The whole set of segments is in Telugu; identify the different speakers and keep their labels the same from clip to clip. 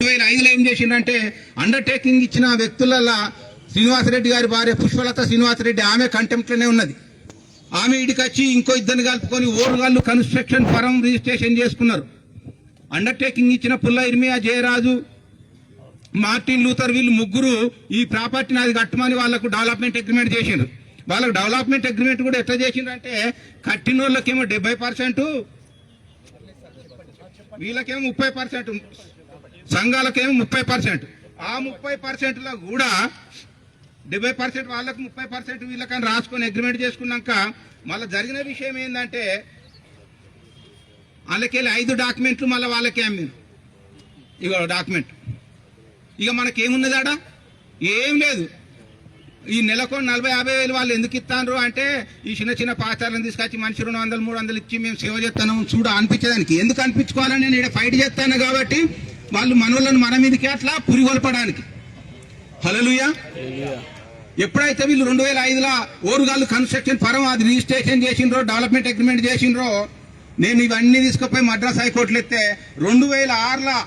Speaker 1: 2005లో ఏం చేసిందంటే అండర్టేకింగ్ ఇచ్చిన వ్యక్తులలో శ్రీనివాసరెడ్డి గారి భార్య పుష్పలత శ్రీనివాసరెడ్డి ఆమె కంటెంప్ట్లోనే ఉన్నది. ఆమె ఇడికొచ్చి ఇంకో ఇద్దరిని కలుపుకొని ఓరుగాళ్ళు కన్స్ట్రక్షన్ ఫరం రిజిస్ట్రేషన్ చేసుకున్నారు. అండర్టేకింగ్ ఇచ్చిన పుల్ల ఇర్మియా, జయరాజు, మార్టిన్ లూథర్ వీళ్ళు ముగ్గురు ఈ ప్రాపర్టీని అది కట్టమని వాళ్ళకు డెవలప్మెంట్ అగ్రిమెంట్ చేసిండ్రు. వాళ్ళకు డెవలప్మెంట్ అగ్రిమెంట్ కూడా ఎట్లా చేసిండ్రంటే కట్టిన వాళ్ళకేమో 70%, వీళ్ళకేమో 30%, సంఘాలకేమో 30%. ఆ 30%లో కూడా 70% వాళ్ళకు 30% వీళ్ళకని రాసుకొని అగ్రిమెంట్ చేసుకున్నాక మళ్ళీ జరిగిన విషయం ఏంటంటే వాళ్ళకెళ్ళి 5 డాక్యుమెంట్లు మళ్ళీ వాళ్ళకే అమ్మింది. ఇక డాక్యుమెంట్ ఇక మనకేమున్నది ఆడ ఏం లేదు. ఈ నెలకు 40-50 వేలు వాళ్ళు ఎందుకు ఇస్తాను అంటే ఈ చిన్న చిన్న పాచాలను తీసుకొచ్చి మనిషి 200-300 ఇచ్చి మేము సేవ చేస్తాను చూడ అనిపించడానికి. ఎందుకు అనిపించుకోవాలని నేను ఇక్కడ ఫైట్ చేస్తాను కాబట్టి వాళ్ళు మనోళ్ళని మన మీదకి అట్లా పురిగొల్పడానికి. హల్లెలూయా. ఎప్పుడైతే వీళ్ళు 2005లో ఓరుగాళ్ళు కన్స్ట్రక్షన్ ఫరం అది రిజిస్ట్రేషన్ చేసిండ్రో, డెవలప్మెంట్ అగ్రిమెంట్ చేసిండ్రో, నేను ఇవన్నీ తీసుకుపోయి మద్రాస్ హైకోర్టులో ఎత్తే 2006లో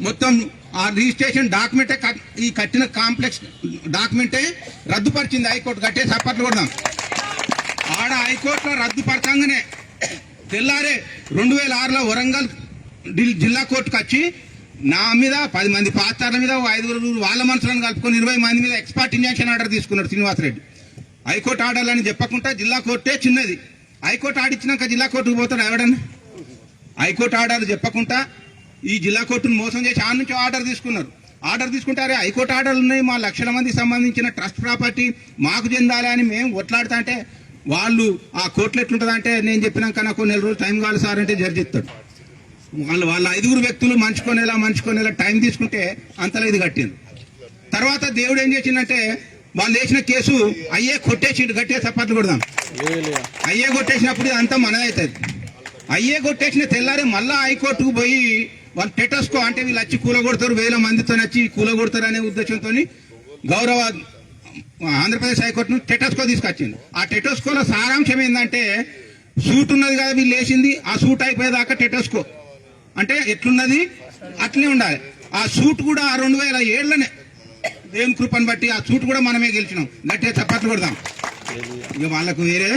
Speaker 1: మొత్తం ఆ రిజిస్ట్రేషన్ డాక్యుమెంటే ఈ కట్టిన కాంప్లెక్స్ డాక్యుమెంటే రద్దుపరిచింది హైకోర్టు. కట్టే సప్పట్లు కొడదాం. ఆడ హైకోర్టులో రద్దుపరచంగానే తెల్లారే 2006లో వరంగల్ జిల్లా కోర్టుకు వచ్చి నా మీద 10 మంది పాత్రల మీద 5 వాళ్ళ మనుషులను కలుపుకొని 20 మంది మీద ఎక్స్పర్ట్ ఇంజక్షన్ ఆర్డర్ తీసుకున్నాడు శ్రీనివాసరెడ్డి. హైకోర్టు ఆర్డర్లు అని చెప్పకుండా జిల్లా కోర్టే చిన్నది. హైకోర్టు ఆడిచ్చినాక జిల్లా కోర్టుకు పోతాడు ఎవడన్నా? హైకోర్టు ఆర్డర్లు చెప్పకుండా ఈ జిల్లా కోర్టును మోసం చేసి ఆ నుంచి ఆర్డర్ తీసుకున్నారు. ఆర్డర్ తీసుకుంటారే హైకోర్టు ఆర్డర్లు ఉన్నాయి, మా లక్షల మందికి సంబంధించిన ట్రస్ట్ ప్రాపర్టీ మాకు చెందాలి అని మేము కొట్లాడుతా అంటే వాళ్ళు ఆ కోర్టులో ఎట్లుంటుందంటే నేను చెప్పినాక నాకు 4 రోజులు టైం కావాలి సార్ అంటే జడ్జి ఇస్తాడు. వాళ్ళ 5 వ్యక్తులు మంచుకునేలా టైం తీసుకుంటే అంతలో ఇది కట్టింది. తర్వాత దేవుడు ఏం చేసిందంటే వాళ్ళు వేసిన కేసు అయ్యే కొట్టేసిండు. గట్టిగా చప్పట్లు కొడదాం. అయ్యే కొట్టేసినప్పుడు అంతా మనది అవుతుంది. అయ్యే కొట్టేసిన తెల్లారే మళ్ళా హైకోర్టుకు పోయి వాళ్ళు టెటస్కో అంటే వీళ్ళు వచ్చి కూలగొడతారు, 1000 మందితో వచ్చి కూలగొడతారు అనే ఉద్దేశంతో గౌరవ ఆంధ్రప్రదేశ్ హైకోర్టును టెటస్కో తీసుకొచ్చింది. ఆ టెటస్కోలో సారాంశం ఏంటంటే సూట్ ఉన్నది కదా వీళ్ళు వేసింది, ఆ సూట్ అయిపోయేదాకా టెటస్కో అంటే ఎట్లున్నది అట్లనే ఉండాలి. ఆ సూట్ కూడా 2007లోనే దేవుని కృపను బట్టి ఆ సూట్ కూడా మనమే గెలిచినాం. గట్టిగా చప్పట్లు కొడదాం. ఇక వాళ్ళకు వేరే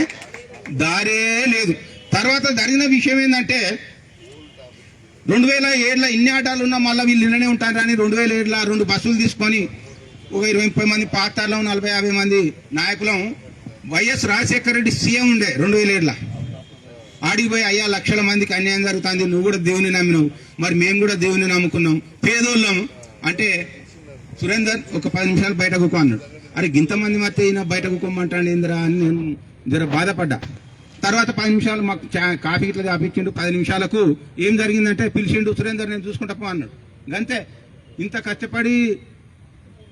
Speaker 1: దారే లేదు. తర్వాత జరిగిన విషయం ఏంటంటే 2007లో ఇన్ని ఆటలు ఉన్నా మళ్ళీ వీళ్ళు నిన్ననే ఉంటారు అని 2007లో 2 బస్సులు తీసుకొని ఒక 20-30 మంది పాత్రలో 40-50 మంది నాయకులం వైఎస్ రాజశేఖర రెడ్డి సీఎం ఉండే 2007లో ఆడిపోయి అయ్యా లక్షల మందికి అన్యాయం జరుగుతుంది, నువ్వు కూడా దేవుని నమ్మినావు, మరి మేము కూడా దేవుని నమ్ముకున్నాం, పేదోళ్ళం అంటే సురేందర్ ఒక 10 నిమిషాలు బయట కుక్కో అన్నాడు. అరే ఇంతమంది మధ్య ఈయన బయట కుక్కోమంటాడు ఏందిరా అని నేను జర బాధపడ్డా. తర్వాత 10 నిమిషాలు మాకు కాఫీ ఇట్లా చాపించిండు. 10 నిమిషాలకు ఏం జరిగిందంటే పిలిచిండు, సురేందర్ నేను చూసుకుంటా పో అన్నాడు. గంతే. ఇంత కష్టపడి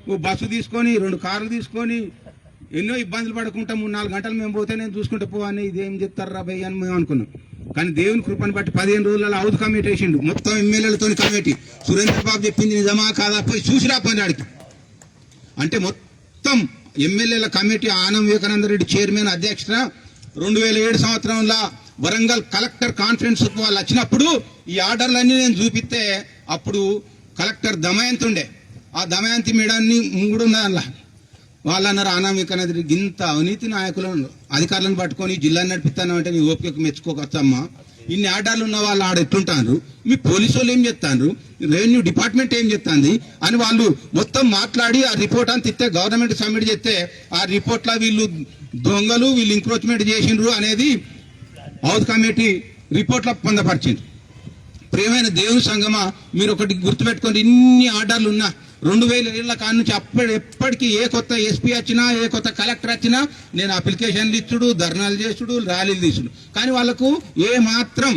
Speaker 1: ఓ బస్సు తీసుకొని 2 కార్లు తీసుకొని ఎన్నో ఇబ్బందులు పడకుండా 3-4 గంటలు మేము పోతే నేను చూసుకుంటా పో అని ఇదేం చెప్తారా భయ్య అని మేము అనుకున్నాం. కానీ దేవుని కృపను బట్టి 15 రోజులలో హౌస్ కమిటీ వేసిండు, మొత్తం ఎమ్మెల్యేలతో కమిటీ. సురేంద్ర బాబు చెప్పింది నిజమా కాదా పోయి చూసి రాపోయిన ఆడికి అంటే మొత్తం ఎమ్మెల్యేల కమిటీ ఆనం వివేకానంద రెడ్డి చైర్మన్ అధ్యక్షత 2007 సంవత్సరంలో వరంగల్ కలెక్టర్ కాన్ఫరెన్స్ వాళ్ళు వచ్చినప్పుడు ఈ ఆర్డర్లన్నీ నేను చూపిస్తే అప్పుడు కలెక్టర్ దమయంతి ఉండే. ఆ దమయంతి మేడాన్ని 3 ఉన్నదల్లా వాళ్ళు అన్నారు అనామికనది ఇంత అవినీతి నాయకులను అధికారులను పట్టుకొని జిల్లాని నడిపిస్తాను అంటే నీ ఓపికకు మెచ్చుకోవచ్చమ్మా. ఇన్ని ఆర్డర్లు ఉన్న వాళ్ళు ఆడ ఎట్లుంటారు, మీ పోలీసు వాళ్ళు ఏం చెప్తారు, రెవెన్యూ డిపార్ట్మెంట్ ఏం చెప్తాంది అని వాళ్ళు మొత్తం మాట్లాడి ఆ రిపోర్ట్ అంత ఇస్తే గవర్నమెంట్ సబ్మిట్ చేస్తే ఆ రిపోర్ట్లో వీళ్ళు దొంగలు, వీళ్ళు ఇంక్రోచ్మెంట్ చేసిండ్రు అనేది హౌస్ కమిటీ రిపోర్ట్లో పొందపరిచింది. ప్రియమైన దేవుని సంగమా మీరు ఒకటి గుర్తుపెట్టుకోండి, ఇన్ని ఆర్డర్లు ఉన్నా 2007 కాడ నుంచి ఎప్పటికీ ఏ కొత్త ఎస్పీ వచ్చినా ఏ కొత్త కలెక్టర్ వచ్చినా నేను అప్లికేషన్లు ఇచ్చుడు, ధర్నాలు చేసుడు, ర్యాలీలు తీసుడు, కానీ వాళ్ళకు ఏ మాత్రం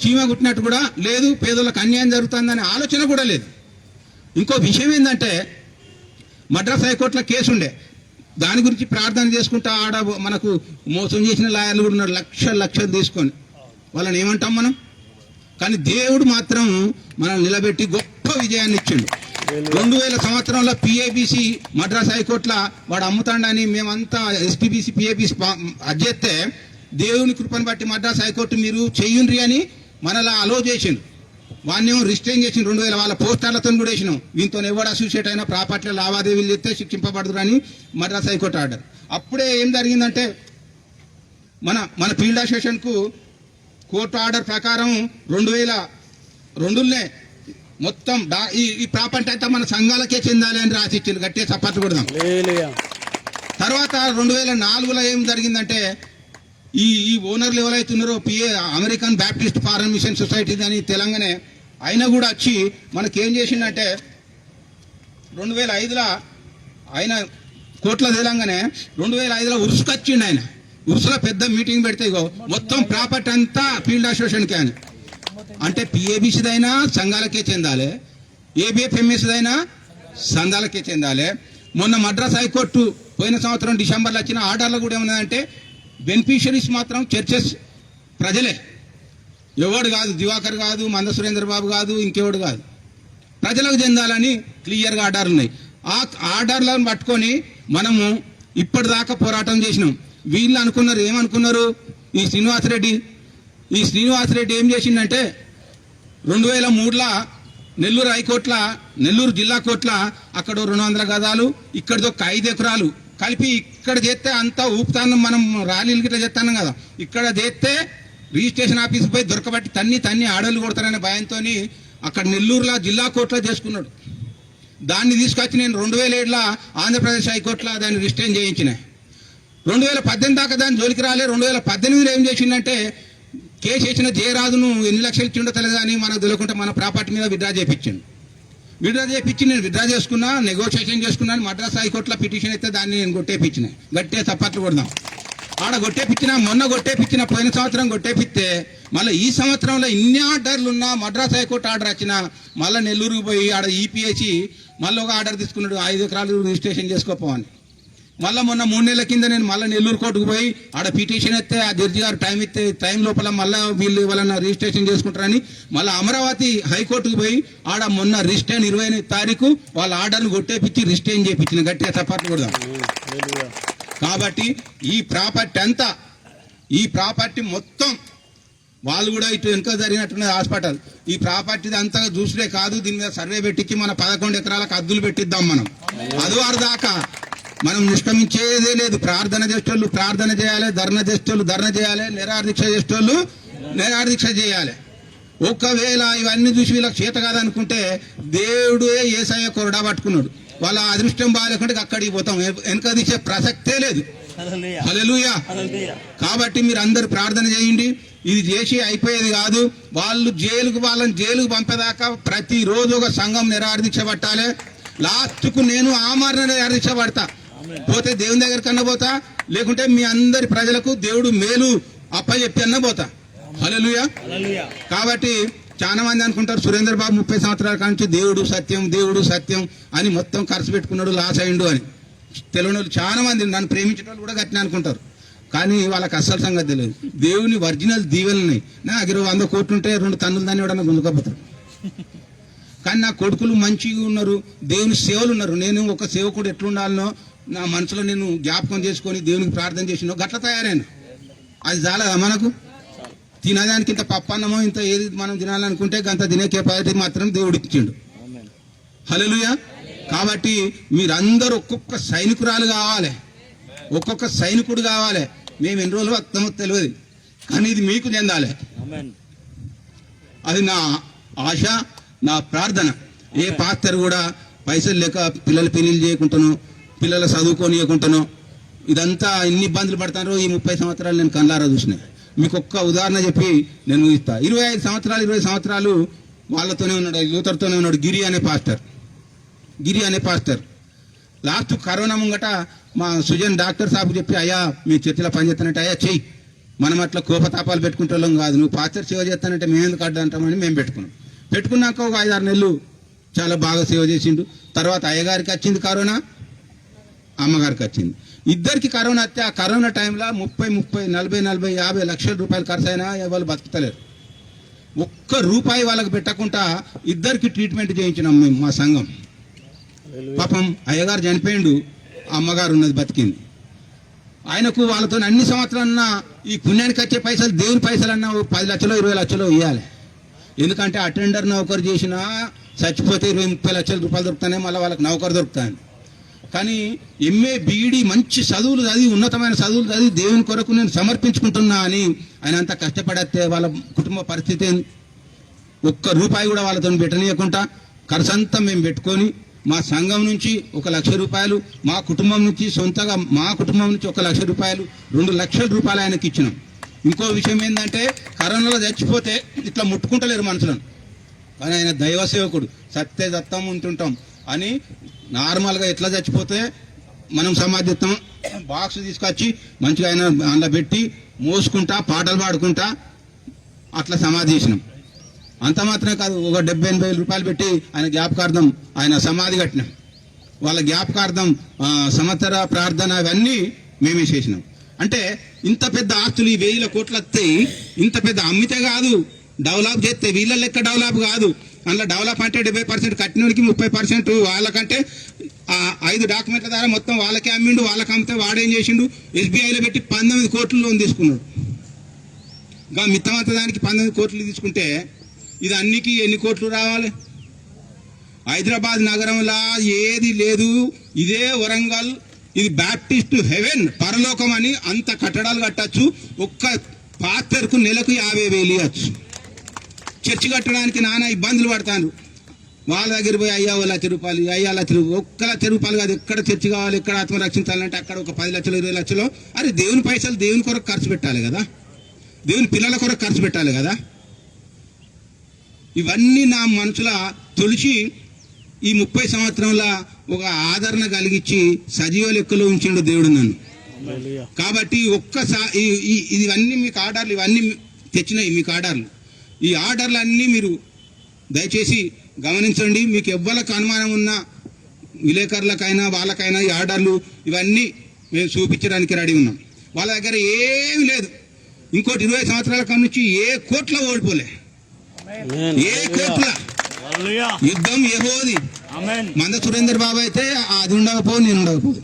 Speaker 1: చీమ కుట్టినట్టు కూడా లేదు, పేదలకు అన్యాయం జరుగుతుందనే ఆలోచన కూడా లేదు. ఇంకో విషయం ఏంటంటే మద్రాస్ హైకోర్టులో కేసు ఉండే, దాని గురించి ప్రార్థన చేసుకుంటా ఆడ మనకు మోసం చేసిన లాయర్లు కూడా ఉన్నారు, లక్షలు తీసుకొని. వాళ్ళని ఏమంటాం మనం? కానీ దేవుడు మాత్రం మనం నిలబెట్టి గొప్ప విజయాన్ని ఇచ్చిండు. 2000 సంవత్సరంలో పిఏబిసి మద్రాస్ హైకోర్టులో వాడు అమ్ముతాడని మేమంతా ఎస్పీబీసీ పిఏబిసి అధ్యత్తే దేవుని కృపను బట్టి మద్రాస్ హైకోర్టు మీరు చెయ్యుండ్రి అని మనలా అలో చేసిండు. వాడినేమో రిస్ట్రైన్ చేసిన 2000 వాళ్ళ పోస్టర్లతో కూడా వేసినాం. వీటితో ఎవరు అసోసియేట్ అయినా ప్రాపర్టీలో లావాదేవీలు చేస్తే శిక్షింపబడదు అని మద్రాస్ హైకోర్టు ఆర్డర్. అప్పుడే ఏం జరిగిందంటే మన ఫీల్డ్ అసోసియేషన్కు కోర్టు ఆర్డర్ ప్రకారం 2002 మొత్తం ఈ ప్రాపర్టీ అంతా మన సంఘాలకే చెందాలి అని రాసి ఇచ్చింది. గట్టిగా చప్పట్లు కొడదాం. తర్వాత 2004లో ఏం జరిగిందంటే ఈ ఓనర్లు ఎవరైతే ఉన్నారో American Baptist Foreign Mission Society అని తెలంగాణ ఆయన కూడా వచ్చి మనకేం చేసిందంటే 2005లో ఆయన కోట్ల తెలంగానే 2005లో ఉరుసుకొచ్చిండు. ఆయన ఉరుసులో పెద్ద మీటింగ్ పెడితే మొత్తం ప్రాపర్టీ అంతా ఫీల్డ్ అసోసియేషన్కే అని. అంటే పిఏబిసిదైనా సంఘాలకే చెందాలి, ఏబిఎఫ్ఎంఎస్దైనా సంఘాలకే చెందాలి. మొన్న మద్రాస్ హైకోర్టు పోయిన సంవత్సరం డిసెంబర్లో వచ్చిన ఆర్డర్లో కూడా ఏమన్నదంటే బెనిఫిషరీస్ మాత్రం చర్చెస్ ప్రజలే, ఎవడు కాదు, దివాకర్ కాదు, మంద సురేంద్ర బాబు కాదు, ఇంకెవడు కాదు, ప్రజలకు చెందాలని క్లియర్గా ఆర్డర్లు ఉన్నాయి. ఆ ఆర్డర్లను పట్టుకొని మనము ఇప్పటిదాకా పోరాటం చేసినాం. వీళ్ళు అనుకున్నారు, ఏమనుకున్నారు, ఈ శ్రీనివాసరెడ్డి ఏం చేసిందంటే 2003లో నెల్లూరు హైకోర్టుల, నెల్లూరు జిల్లా కోర్టుల అక్కడ 200 గదాలు, ఇక్కడితో 5 ఎకరాలు కలిపి ఇక్కడ చేస్తే అంతా ఊపుతాను, మనం ర్యాలీలు గిట్లా చేస్తాను కదా, ఇక్కడ చేస్తే రిజిస్ట్రేషన్ ఆఫీస్కి పోయి దొరకబట్టి తన్ని ఆడోళ్ళు కొడతారనే భయంతో అక్కడ నెల్లూరులో జిల్లా కోర్టులో చేసుకున్నాడు. దాన్ని తీసుకొచ్చి నేను 2007లో ఆంధ్రప్రదేశ్ హైకోర్టులో దాన్ని రిజిస్ట్రేషన్ చేయించిన. 2018 దాకా దాని జోలికి రాలే. 2018లో ఏం చేసిందంటే కేసు వేసిన జయరాజును ఎన్ని లక్షలు ఇచ్చిండో తెలియదు కానీ మనకు తెలియకుండా మన ప్రాపర్టీ మీద విత్డ్రా చేయించి నేను విత్డ్రా చేసుకున్నా, నెగోషియేషన్ చేసుకున్నాను. మద్రాస్ హైకోర్టులో పిటిషన్ అయితే దాన్ని నేను కొట్టేపించిన. గట్టే చప్పట్లు కొడదాం. ఆడ మొన్న కొట్టేపించిన, పోయిన సంవత్సరం కొట్టేపిస్తే మళ్ళీ ఈ సంవత్సరంలో ఇన్ని ఆర్డర్లు ఉన్నా మద్రాస్ హైకోర్టు ఆర్డర్ వచ్చినా మళ్ళీ నెల్లూరుకు పోయి ఆడ ఈపీఎసి మళ్ళీ ఒక ఆర్డర్ తీసుకున్నాడు, 5 ఎకరాలు రిజిస్ట్రేషన్ చేసుకోపోవని. మళ్ళీ మొన్న 3 నెలల కింద నేను మళ్ళీ నెల్లూరు కోర్టుకు పోయి ఆడ పిటిషన్ ఇస్తే ఆ జడ్జి గారు టైం లోపల మళ్ళీ వీళ్ళు వాళ్ళని రిజిస్ట్రేషన్ చేసుకుంటారని మళ్ళీ అమరావతి హైకోర్టుకు పోయి ఆడ మొన్న రిజిస్ట్రేషన్ 28వ తారీఖు వాళ్ళ ఆర్డర్ను కొట్టేపించి రిజిస్ట్రేషన్ చేయించిన. గట్టిగా చప్పట్లు కొడదాం. కాబట్టి ఈ ప్రాపర్టీ మొత్తం వాళ్ళు కూడా ఇటు వెనుక జరిగినట్టున్నది హాస్పిటల్. ఈ ప్రాపర్టీ అంతా చూసుడే కాదు, దీని మీద సర్వే పెట్టించి మన 11 ఎకరాలకు అద్దులు పెట్టిద్దాం. మనం అదివారు దాకా మనం నిష్క్రమించేదే లేదు. ప్రార్థన చేసేటోళ్ళు ప్రార్థన చేయాలి, ధర్నా చేసేటోళ్ళు ధర్నా చేయాలి, నిరాదీక్ష చేసేటోళ్ళు నిరాదీక్ష చేయాలి. ఒకవేళ ఇవన్నీ చూసి వీళ్ళకి చేత కాదనుకుంటే దేవుడే యేసయ్య కొరడా పట్టుకున్నాడు. వాళ్ళ అదృష్టం బాగాలేకుంటే అక్కడికి పోతాం, వెనక తీసే ప్రసక్తే లేదు. హల్లెలూయా. కాబట్టి మీరు అందరు ప్రార్థన చేయండి. ఇది చేసి అయిపోయేది కాదు. వాళ్ళని జైలుకు పంపేదాకా ప్రతిరోజు ఒక సంఘం నిరాదీక్ష పట్టాలి. లాస్ట్కు నేను ఆమరణ నిరాదీక్ష పడతా. పోతే దేవుని దగ్గర కన్నా పోతా, లేకుంటే మీ అందరి ప్రజలకు దేవుడు మేలు అప్పచెప్పి అన్న పోతా. హల్లెలూయా. కాబట్టి చాలా మంది అనుకుంటారు సురేంద్ర బాబు 30 సంవత్సరాల కాంచి దేవుడు సత్యం అని మొత్తం ఖర్చు పెట్టుకున్నాడు, లాస్ అయిండు అని. తెలియని వాళ్ళు చాలా మంది, నన్ను ప్రేమించిన వాళ్ళు కూడా గట్టిన అనుకుంటారు. కానీ వాళ్ళకి అస్సలు సంగతి తెలియదు. దేవుని ఒరిజినల్ దీవెనలున్నాయి. నా దగ్గర 100 కోట్లు ఉంటే 2 టన్నులు దాన్ని ఎవడన్నా గుంజుకపోతారు. కానీ నా కొడుకులు మంచిగా ఉన్నారు, దేవుని సేవలు ఉన్నారు. నేను ఒక సేవకుడు ఎట్లుండాలనో నా మనసులో నేను జ్ఞాపకం చేసుకొని దేవునికి ప్రార్థన చేసినో గట్ల తయారైనా. అది చాలదా మనకు? తినడానికి ఇంత పప్పన్నమో ఇంత ఏది మనం తినాలనుకుంటే గంత తినే కెపాసిటీ మాత్రం దేవుడు ఇచ్చిండు. హల్లెలూయా. కాబట్టి మీరందరూ ఒక్కొక్క సైనికురాలు కావాలి, ఒక్కొక్క సైనికుడు కావాలి. మేము ఎన్ని రోజులు వస్తామో తెలియదు, కానీ ఇది మీకు చెందాలి. అది నా ఆశ, నా ప్రార్థన. ఏ పాస్టర్ కూడా పైసలు లేక పిల్లలు పెళ్లిళ్ళు చేయకుంటాను, పిల్లలు చదువుకోనియకుంటాను, ఇదంతా ఎన్ని ఇబ్బందులు పడతారో ఈ 30 సంవత్సరాలు నేను కళ్ళారా చూసినా. మీకు ఒక్క ఉదాహరణ చెప్పి నేను ముగిస్తా. 20 సంవత్సరాలు వాళ్ళతోనే ఉన్నాడు, యూతర్తోనే ఉన్నాడు గిరి అనే పాస్టర్. లాస్ట్ కరోనా ముంగట మా సుజన్ డాక్టర్ సాబ్ చెప్పి, అయ్యా మీ చర్చిలో పనిచేస్తానంటే, అయ్యా చెయ్యి, మనం అట్లా కోపతాపాలు పెట్టుకుంటాం కాదు, నువ్వు పాస్టర్ సేవ చేస్తానంటే మేము ఎందుకు అడ్డంటామని మేము పెట్టుకున్నాక ఒక 5-6 నెలలు చాలా బాగా సేవ చేసిండు. తర్వాత అయ్యగారికి వచ్చింది కరోనా, అమ్మగారికి వచ్చింది. ఇద్దరికి కరోనా వస్తే ఆ కరోనా టైంలో 30, 40, 50 లక్షల రూపాయలు ఖర్చు అయినా వాళ్ళు బతుకుతలేరు. ఒక్క రూపాయి వాళ్ళకి పెట్టకుండా ఇద్దరికి ట్రీట్మెంట్ చేయించినాం మేము, మా సంఘం. పాపం అయ్యగారు చనిపోయిండు, అమ్మగారు ఉన్నది బతికింది. ఆయనకు వాళ్ళతో అన్ని సంవత్సరాలన్నా ఈ పుణ్యానికి వచ్చే పైసలు, దేవుని పైసలన్నా 10 లక్షలు 20 లక్షలు ఇవ్వాలి. ఎందుకంటే అటెండర్ నౌకరు చేసినా చచ్చిపోతే 20-30 లక్షల రూపాయలు దొరుకుతానే మళ్ళీ వాళ్ళకి నౌకరు దొరుకుతాను. కానీ ఎంఏ బీఈడి మంచి చదువులు చదివి ఉన్నతమైన చదువులు చదివి దేవుని కొరకు నేను సమర్పించుకుంటున్నా అని ఆయన అంతా కష్టపడితే వాళ్ళ కుటుంబ పరిస్థితి ఒక్క రూపాయి కూడా వాళ్ళతో పెట్టనీయకుండా ఖర్చంతా మేము పెట్టుకొని మా సంఘం నుంచి 1 లక్ష రూపాయలు, మా కుటుంబం నుంచి సొంతగా మా కుటుంబం నుంచి 1 లక్ష రూపాయలు, 2 లక్షల రూపాయలు ఆయనకి ఇచ్చినాం. ఇంకో విషయం ఏంటంటే కరోనాలో చచ్చిపోతే ఇట్లా ముట్టుకుంటలేరు మనుషులను, కానీ ఆయన దైవ సేవకుడు, సత్య దత్తం ఉంటుంటాం అని నార్మల్గా ఎట్లా చచ్చిపోతే మనం సమాధిస్తాం బాక్స్ తీసుకొచ్చి మంచిగా ఆయన అందులో పెట్టి మోసుకుంటా పాటలు పాడుకుంటా అట్లా సమాధి చేసినాం. అంత మాత్రమే కాదు, ఒక 70-80 రూపాయలు పెట్టి ఆయన జ్ఞాపకార్థం ఆయన సమాధి కట్టినాం. వాళ్ళ జ్ఞాపకార్థం సంవత్సర ప్రార్థన అవన్నీ మేమే చేసినాం. అంటే ఇంత పెద్ద ఆస్తులు ఈ 1000 కోట్లు వస్తాయి, ఇంత పెద్ద అమ్మితే కాదు డెవలప్ చేస్తే వీళ్ళ లెక్క డెవలప్ కాదు. అందులో డెవలప్ అంటే 70% కట్టినోడికి 30% వాళ్ళకంటే 5 డాక్యుమెంట్ల ద్వారా మొత్తం వాళ్ళకే అమ్మిండు. వాళ్ళకి అమ్మితే వాడేం చేసిండు, SBIలో పెట్టి 19 కోట్లు లోన్ తీసుకున్నాడు. ఇంకా మిత్తమంత దానికి 19 కోట్లు తీసుకుంటే ఇది అన్నికి ఎన్ని కోట్లు రావాలి? హైదరాబాద్ నగరంలో ఏది లేదు, ఇదే వరంగల్, ఇది బ్యాప్టిస్ట్ హెవెన్, పరలోకం అని అంత కట్టడాలు కట్టచ్చు. ఒక్క పాస్టర్కు నెలకు 50,000 ఇవ్వచ్చు. చర్చి కట్టడానికి నానా ఇబ్బందులు పడతాను. వాళ్ళ దగ్గర పోయి అయ్యా 1 లక్ష రూపాయలు, అయ్యా 1 లక్ష రూపాయలు, 1 లక్ష రూపాయలు కాదు, ఎక్కడ చర్చి కావాలి, ఎక్కడ ఆత్మ రక్షించాలంటే అక్కడ ఒక 10 లక్షలు 20 లక్షలు. అరే దేవుని పైసలు దేవుని కొరకు ఖర్చు పెట్టాలి కదా, దేవుని పిల్లల కొరకు ఖర్చు పెట్టాలి కదా. ఇవన్నీ నా మనసుల తొలిచి ఈ 30 సంవత్సరంల ఒక ఆదరణ కలిగించి సజీవ లెక్కలో ఉంచిండు దేవుడు నన్ను. కాబట్టి ఒక్కసారి ఇవన్నీ మీకు ఆర్డర్లు, ఇవన్నీ తెచ్చినాయి మీకు ఆర్డర్లు. ఈ ఆర్డర్లు అన్నీ మీరు దయచేసి గమనించండి. మీకు ఎవ్వరికి అనుమానం ఉన్నా విలేకరులకైనా వాళ్ళకైనా ఈ ఆర్డర్లు ఇవన్నీ మేము చూపించడానికి రెడీ ఉన్నాం. వాళ్ళ దగ్గర ఏమి లేదు. ఇంకోటి 20 సంవత్సరాల నుంచి ఏ కోట్ల ఓడిపోలే, ఏ కోట్ల యుద్ధం యెహోవాది. మంద సురేందర్ బాబు అయితే అది ఉండకపోదు, నేను ఉండకపోదు.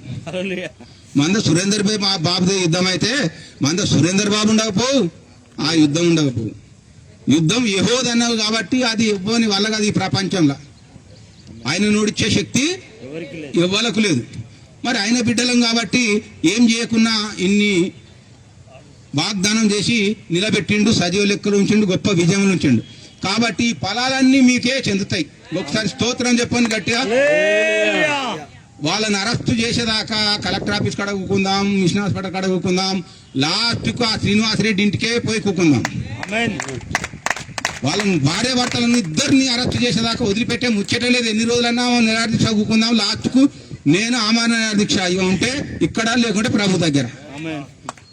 Speaker 1: మంద సురేందర్ బాబుదే యుద్ధం అయితే మంద సురేందర్ బాబు ఉండకపోవు, ఆ యుద్ధం ఉండకపోవు. యుద్ధం యెహోవాది అన్నావు కాబట్టి అది ఎవ్వని వల్ల కాదు. ఈ ప్రపంచంలో ఆయన నోడిచ్చే శక్తి ఎవ్వలకు లేదు. మరి ఆయన బిడ్డలం కాబట్టి ఏం చేయకున్నా ఇన్ని వాగ్దానం చేసి నిలబెట్టిండు, సజీవ లెక్కలు ఉంచిండు, గొప్ప విజయములు ఉంచిండు. కాబట్టి ఈ ఫలాలన్నీ మీకే చెందుతాయి. ఒకసారి స్తోత్రం చెప్పండి గట్టిగా. వాళ్ళని అరెస్టు చేసేదాకా కలెక్టర్ ఆఫీస్ కాడ కూకుందాం, మిషన్ హాస్పిటల్ కాడ కూకుందాం, లాస్ట్కు ఆ శ్రీనివాసరెడ్డి ఇంటికే పోయి కూకుందాం. వాళ్ళని భార్య భర్తలను ఇద్దరిని అరెస్ట్ చేసేదాకా వదిలిపెట్టే ముచ్చటే లేదు. ఎన్ని రోజులన్నా నిరాదీక్ష కూకుందాం. లాస్ట్కు నేను ఆమాన నిరాదీక్ష ఇక ఉంటే ఇక్కడ, లేకుంటే ప్రభు దగ్గర.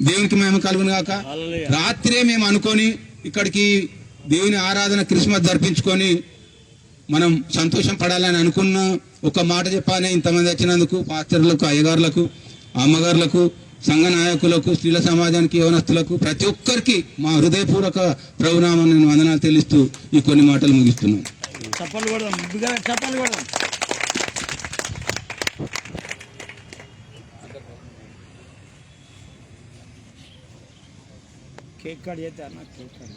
Speaker 1: దేవునికి మేము కలుగును గాక. రాత్రే మేము అనుకొని ఇక్కడికి దేవుని ఆరాధన క్రిస్మస్ జరిపించుకొని మనం సంతోషం పడాలని అనుకున్న ఒక మాట చెప్పానే ఇంతమంది వచ్చినందుకు పాస్టర్లకు, అయ్యగారులకు, అమ్మగారులకు, సంఘ నాయకులకు, స్త్రీల సమాజానికి, యవనస్తులకు, ప్రతి ఒక్కరికి మా హృదయపూర్వక ప్రభునామాన్ని నేను వందనాలు తెలుస్తూ ఈ కొన్ని మాటలు ముగిస్తున్నాను.
Speaker 2: కేక్ కట్ చేస్తే అన్న కేక్ కట్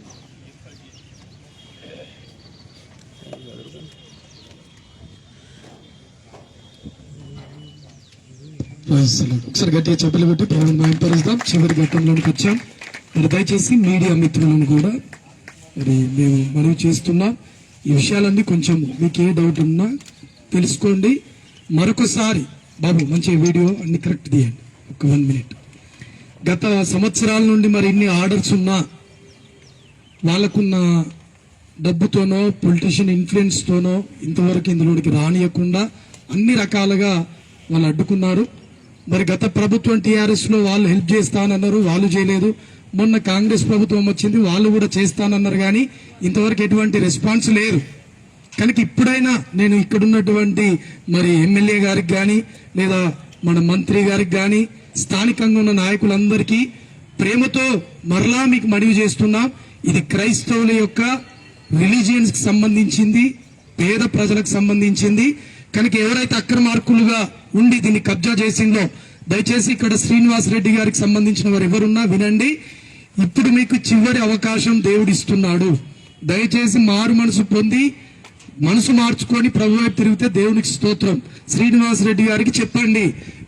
Speaker 3: ఒకసారి గట్టిగా చెప్పలు పెట్టి ప్రభుత్వం మహింపరుస్తాం. చివరి ఘట్టంలోనికి వచ్చాం. మరి దయచేసి మీడియా మిత్రులను కూడా మరి మేము మనవి చేస్తున్నాం. ఈ విషయాలన్నీ కొంచెం మీకు ఏ డౌట్ ఉన్నా తెలుసుకోండి. మరొకసారి బాబు మంచి వీడియో అన్ని కరెక్ట్ తీయండి. ఒక 1 మినిట్. గత సంవత్సరాల నుండి మరి ఇన్ని ఆర్డర్స్ ఉన్నా వాళ్ళకున్న డబ్బుతోనో పొలిటీషియన్ ఇన్ఫ్లుయెన్స్తోనో ఇంతవరకు ఇందులోనికి రానియకుండా అన్ని రకాలుగా వాళ్ళు అడ్డుకున్నారు. మరి గత ప్రభుత్వం టీఆర్ఎస్ లో వాళ్ళు హెల్ప్ చేస్తానన్నారు, వాళ్ళు చేయలేదు. మొన్న కాంగ్రెస్ ప్రభుత్వం వచ్చింది, వాళ్ళు కూడా చేస్తానన్నారు, కానీ ఇంతవరకు ఎటువంటి రెస్పాన్స్ లేదు. కనుక ఇప్పుడైనా నేను ఇక్కడున్నటువంటి మరి ఎమ్మెల్యే గారికి కానీ లేదా మన మంత్రి గారికి కానీ స్థానికంగా ఉన్న నాయకులందరికీ ప్రేమతో మరలా మీకు మనవి చేస్తున్నాం. ఇది క్రైస్తవుల యొక్క రిలీజియన్స్ కి సంబంధించింది, పేద ప్రజలకు సంబంధించింది. కనుక ఎవరైతే అక్రమార్కులుగా ఉండి దీన్ని కబ్జా చేసిందో దయచేసి ఇక్కడ శ్రీనివాస్ రెడ్డి గారికి సంబంధించిన వారు ఎవరున్నా వినండి. ఇప్పుడు మీకు చివరి అవకాశం దేవుడు ఇస్తున్నాడు. దయచేసి మారు మనసు పొంది మనసు మార్చుకొని ప్రభు వైపు తిరిగితే దేవునికి స్తోత్రం. శ్రీనివాస్ రెడ్డి గారికి చెప్పండి,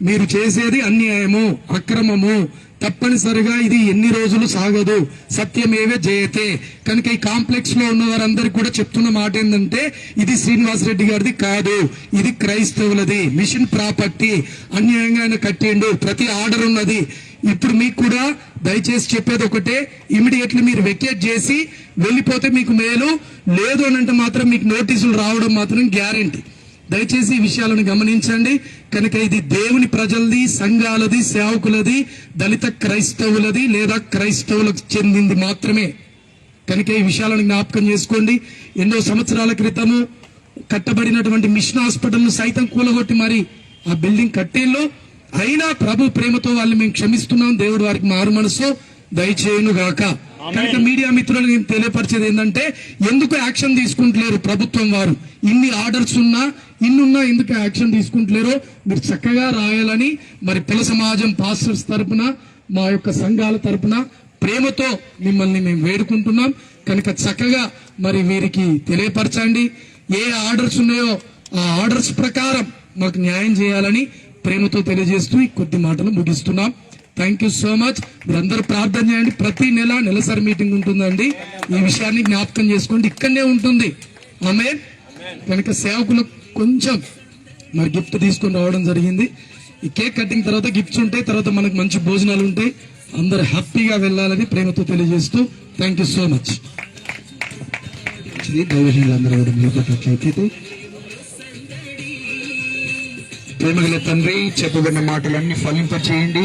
Speaker 3: మీరు చేసేది అన్యాయము, అక్రమము, తప్పనిసరిగా ఇది ఎన్ని రోజులు సాగదు, సత్యమేవే జయతే. కనుక ఈ కాంప్లెక్స్ లో ఉన్న వారందరికీ కూడా చెప్తున్న మాట ఏంటంటే, ఇది శ్రీనివాస్ రెడ్డి గారిది కాదు, ఇది క్రైస్తవులది, మిషన్ ప్రాపర్టీ, అన్యాయంగా ఆయన కట్టిండు, ప్రతి ఆర్డర్ ఉన్నది. ఇప్పుడు మీకు కూడా దయచేసి చెప్పేది ఒకటే, ఇమీడియట్లీ మీరు వెకేట్ చేసి వెళ్ళిపోతే మీకు మేలు, లేదు అని అంటే మాత్రం మీకు నోటీసులు రావడం మాత్రం గ్యారెంటీ. దయచేసి ఈ విషయాలను గమనించండి. కనుక ఇది దేవుని ప్రజలది, సంఘాలది, సేవకులది, దళిత క్రైస్తవులది లేదా క్రైస్తవులకు చెందింది మాత్రమే. కనుక ఈ విషయాలను జ్ఞాపకం చేసుకోండి. ఎన్నో సంవత్సరాల క్రితము కట్టబడినటువంటి మిషన్ హాస్పిటల్ సైతం కూలగొట్టి మరి ఆ బిల్డింగ్ కట్టేళ్ళు, అయినా ప్రభు ప్రేమతో వాళ్ళు మేము క్షమిస్తున్నాం, దేవుడు వారికి మారు మనసు దయచేయును గాక. కనుక మీడియా మిత్రులు నేను తెలియపరిచేది ఏంటంటే, ఎందుకు యాక్షన్ తీసుకుంటలేరు ప్రభుత్వం వారు? ఇన్ని ఆర్డర్స్ ఉన్నా ఇన్నున్నా ఎందుకు యాక్షన్ తీసుకుంటలేరో మీరు చక్కగా రాయాలని మరి కుల సమాజం పాస్టర్స్ తరపున, మా యొక్క సంఘాల తరపున ప్రేమతో మిమ్మల్ని మేము వేడుకుంటున్నాం. కనుక చక్కగా మరి వీరికి తెలియపరచండి. ఏ ఆర్డర్స్ ఉన్నాయో ఆ ఆర్డర్స్ ప్రకారం మాకు న్యాయం చేయాలని ప్రేమతో తెలియజేస్తూ ఈ కొద్ది మాటలు ముగిస్తున్నాం. Thank you so much. మీరందరూ ప్రార్థన చేయండి. ప్రతి నెల నెలసరి మీటింగ్ ఉంటుందండి. ఈ విషయాన్ని జ్ఞాపకం చేసుకోండి, ఇక్కడనే ఉంటుంది. ఆమేన్. కనుక సేవకులకు కొంచెం మరి గిఫ్ట్ తీసుకొని రావడం జరిగింది. ఈ కేక్ కటింగ్ తర్వాత గిఫ్ట్స్ ఉంటాయి, తర్వాత మనకు మంచి భోజనాలు ఉంటాయి. అందరూ హ్యాపీగా వెళ్ళాలని ప్రేమతో తెలియజేస్తూ థ్యాంక్ యూ సో మచ్.
Speaker 4: దైవజనులందరూ కూడా నిలబడినట్లయితే, ప్రేమగల తండ్రి, చెప్పబడిన మాటలన్నీ ఫలింపచేయండి.